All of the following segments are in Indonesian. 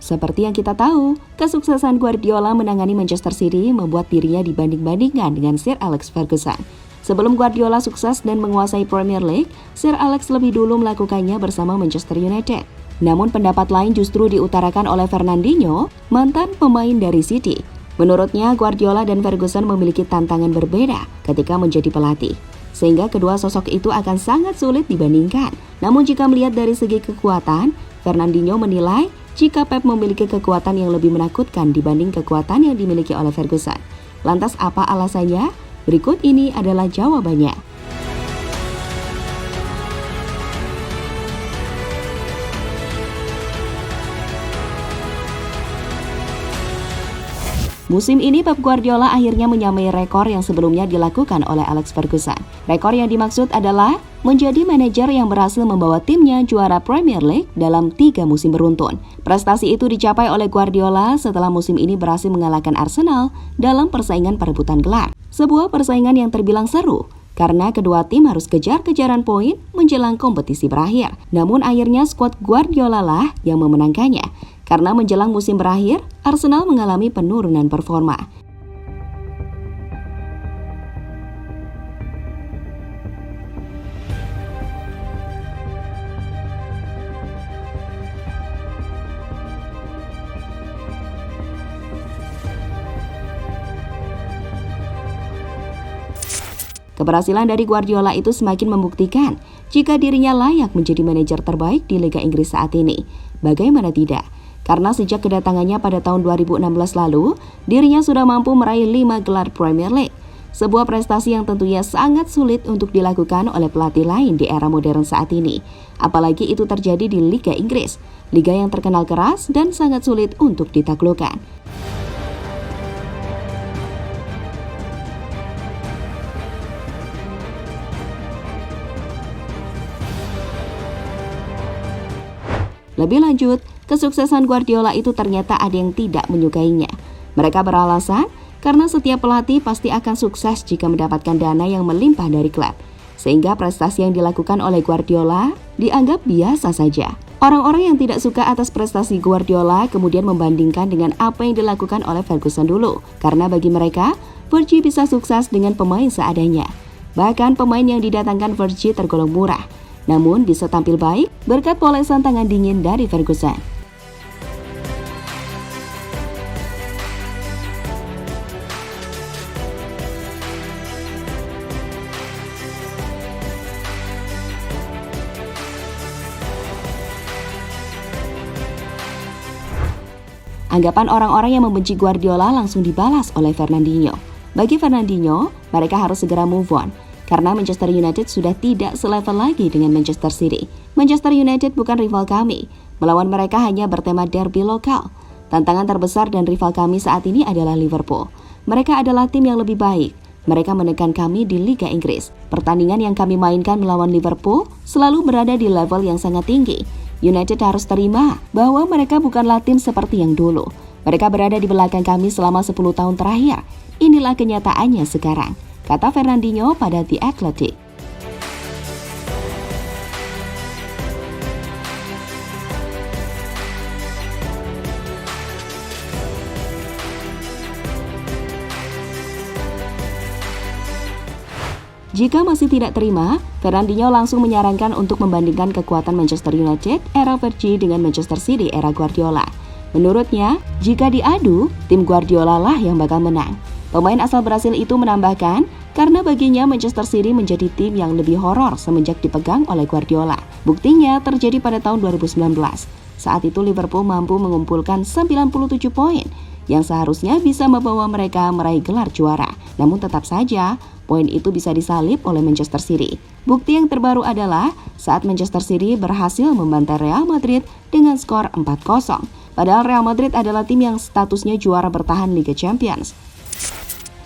Seperti yang kita tahu, kesuksesan Guardiola menangani Manchester City membuat dirinya dibanding-bandingkan dengan Sir Alex Ferguson. Sebelum Guardiola sukses dan menguasai Premier League, Sir Alex lebih dulu melakukannya bersama Manchester United. Namun pendapat lain justru diutarakan oleh Fernandinho, mantan pemain dari City. Menurutnya, Guardiola dan Ferguson memiliki tantangan berbeda ketika menjadi pelatih, sehingga kedua sosok itu akan sangat sulit dibandingkan. Namun jika melihat dari segi kekuatan, Fernandinho menilai jika Pep memiliki kekuatan yang lebih menakutkan dibanding kekuatan yang dimiliki oleh Ferguson. Lantas apa alasannya? Berikut ini adalah jawabannya. Musim ini Pep Guardiola akhirnya menyamai rekor yang sebelumnya dilakukan oleh Alex Ferguson. Rekor yang dimaksud adalah menjadi manajer yang berhasil membawa timnya juara Premier League dalam 3 musim beruntun. Prestasi itu dicapai oleh Guardiola setelah musim ini berhasil mengalahkan Arsenal dalam persaingan perebutan gelar. Sebuah persaingan yang terbilang seru, karena kedua tim harus kejar-kejaran poin menjelang kompetisi berakhir. Namun akhirnya skuad Guardiola lah yang memenangkannya. Karena menjelang musim berakhir, Arsenal mengalami penurunan performa. Keberhasilan dari Guardiola itu semakin membuktikan jika dirinya layak menjadi manajer terbaik di Liga Inggris saat ini. Bagaimana tidak? Karena sejak kedatangannya pada tahun 2016 lalu, dirinya sudah mampu meraih 5 gelar Premier League. Sebuah prestasi yang tentunya sangat sulit untuk dilakukan oleh pelatih lain di era modern saat ini. Apalagi itu terjadi di Liga Inggris, liga yang terkenal keras dan sangat sulit untuk ditaklukkan. Lebih lanjut, kesuksesan Guardiola itu ternyata ada yang tidak menyukainya. Mereka beralasan karena setiap pelatih pasti akan sukses jika mendapatkan dana yang melimpah dari klub. Sehingga prestasi yang dilakukan oleh Guardiola dianggap biasa saja. Orang-orang yang tidak suka atas prestasi Guardiola kemudian membandingkan dengan apa yang dilakukan oleh Ferguson dulu. Karena bagi mereka, Fergie bisa sukses dengan pemain seadanya. Bahkan pemain yang didatangkan Fergie tergolong murah, namun bisa tampil baik berkat polesan tangan dingin dari Ferguson. Anggapan orang-orang yang membenci Guardiola langsung dibalas oleh Fernandinho. Bagi Fernandinho, mereka harus segera move on, karena Manchester United sudah tidak selevel lagi dengan Manchester City. Manchester United bukan rival kami, melawan mereka hanya bertema derby lokal. Tantangan terbesar dan rival kami saat ini adalah Liverpool. Mereka adalah tim yang lebih baik. Mereka menekan kami di Liga Inggris. Pertandingan yang kami mainkan melawan Liverpool selalu berada di level yang sangat tinggi. United harus terima bahwa mereka bukanlah tim seperti yang dulu. Mereka berada di belakang kami selama 10 tahun terakhir. Inilah kenyataannya sekarang, kata Fernandinho pada The Athletic. Jika masih tidak terima, Fernandinho langsung menyarankan untuk membandingkan kekuatan Manchester United era Fergie dengan Manchester City era Guardiola. Menurutnya, jika diadu, tim Guardiola lah yang bakal menang. Pemain asal Brasil itu menambahkan, karena baginya Manchester City menjadi tim yang lebih horor semenjak dipegang oleh Guardiola. Buktinya terjadi pada tahun 2019. Saat itu Liverpool mampu mengumpulkan 97 poin, yang seharusnya bisa membawa mereka meraih gelar juara. Namun tetap saja, poin itu bisa disalip oleh Manchester City. Bukti yang terbaru adalah saat Manchester City berhasil membantai Real Madrid dengan skor 4-0. Padahal Real Madrid adalah tim yang statusnya juara bertahan Liga Champions.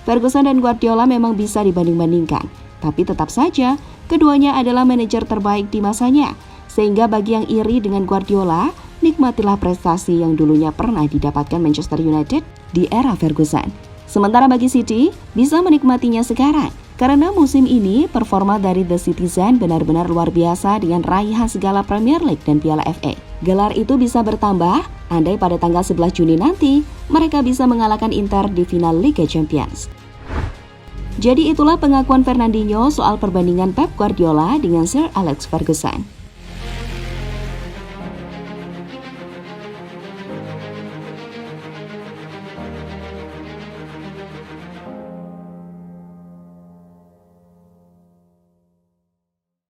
Ferguson dan Guardiola memang bisa dibanding-bandingkan, tapi tetap saja keduanya adalah manajer terbaik di masanya. Sehingga bagi yang iri dengan Guardiola, nikmatilah prestasi yang dulunya pernah didapatkan Manchester United di era Ferguson. Sementara bagi City, bisa menikmatinya sekarang, karena musim ini performa dari The Citizen benar-benar luar biasa dengan raihan segala Premier League dan Piala FA. Gelar itu bisa bertambah andai pada tanggal 11 Juni nanti mereka bisa mengalahkan Inter di final Liga Champions. Jadi itulah pengakuan Fernandinho soal perbandingan Pep Guardiola dengan Sir Alex Ferguson.